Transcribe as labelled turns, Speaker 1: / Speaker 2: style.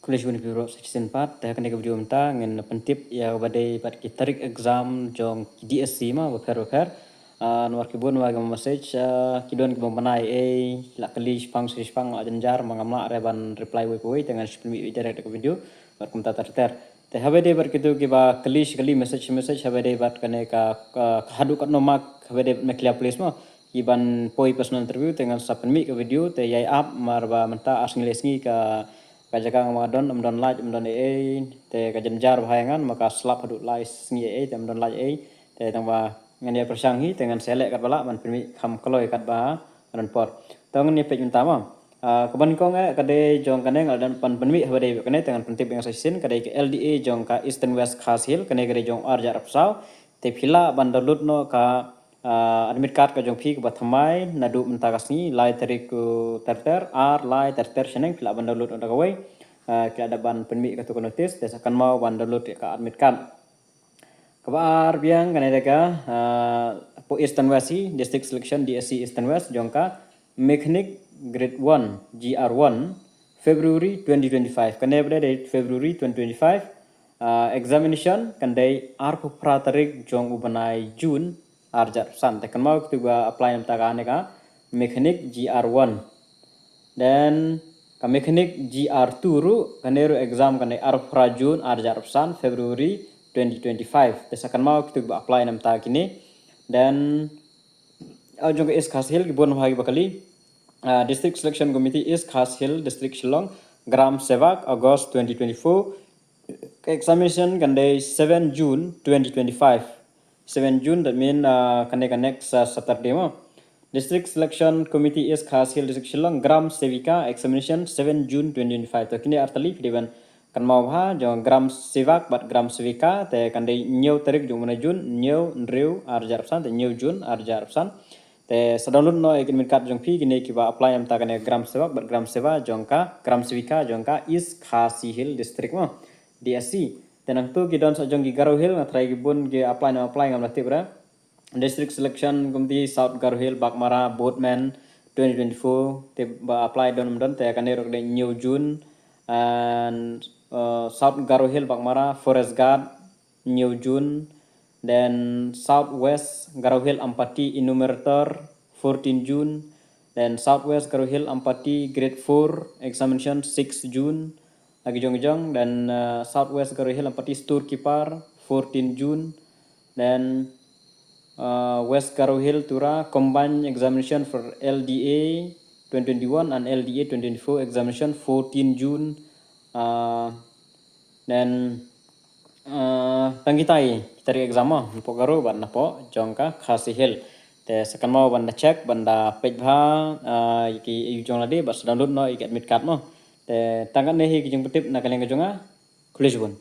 Speaker 1: Kuliah Biro section 4 teh kene ke video menta ngen pentip ya badai bat ki tarik exam jong DSC ma wafer nuar kibun wa gam message kidon ki bombanai la kali spang spang la janjar mangamla reban reply we dengan spimi direct ke video bar kumta ter teh habade bar kitu ki ba kali message habade bat kene ka hadu kat nomak habade me clear place ma iban poi personal interview dengan sapen ke video teh yai up marba menta asngi kajaga ngamadon amdon like amdon te kajanjar bahayangan maka slap hadut like ngi te amdon like te tangba ngani persanghi dengan selek kat bala man primi kham koloi kat ba ran pot tong ni pej utama keban kong kade jong kane ngal dan pan penmi habade kane dengan pentip yang sasin kade ke LDA jong ka Eastern West Khasil kane kade jong arja rapsau te phila ban download no ka admit card ka jong phi ka bathamai nadu mentakasni lai tarik ku terter ar lai terter seneng phila ban download on kawai ke ada ban penmi ka tu notice desa kan mau ban download ka admit card kabar biang kan ada po Eastern West district selection DSC Eastern West jong ka mechanic grade 1 GR1 February 2025 kan ada date February 2025 examination kan day arko pratarik jong ubanai June arjar san tekan mau kita apply nam tagane ka mechanic GR1 dan ka mechanic GR2 ru kanero exam kanai arfra June arjar san February 2025 tesakan mau kita apply nam tagane dan jong is Khasil gibon bahagi bakali district selection committee is Khasil district Shillong Gram Sevak August 2024 examination kanai 7 June 2025 7 June that mean next Saturday mo. District Selection Committee is Khasil District Shillong Gram Sevika examination 7 June 2025. To kini artali diban kan mau ha jong Gram Sevak bat Gram Sevika te kan dei new tarik jong mana June new Nreu arjar san te new June arjar san te download no ekin min kat jong phi kini kiba apply am ta kan Gram Sevak bat Gram Seva jong ka Gram Sevika jong ka is Khasil District mo DSC tenang tu kita don sajong gi Garo Hill ngatrai gibun gi apply ngam lati bra district selection committee South Garo Hill Bakmara Boatman 2024 te apply don te akan erok de New June and South Garo Hill Bakmara Forest Guard New June then Southwest Garo Hill Ampati enumerator 14 June then Southwest Garo Hill Ampati grade 4 examination 6 June lagi jong dan Southwest Garo Hill Ampati storekeeper 14 June dan West Garo Hill Tura combined examination for LDA 2021 and LDA 2024 examination 14 June dan tanggitai dari exam po garo ban napo jongka Khasil Hill te sekan mau banda check banda page bha iki jong lade bas download no iki admit card mo te tangan nehi ki jong petip na kaleng jonga kulis bun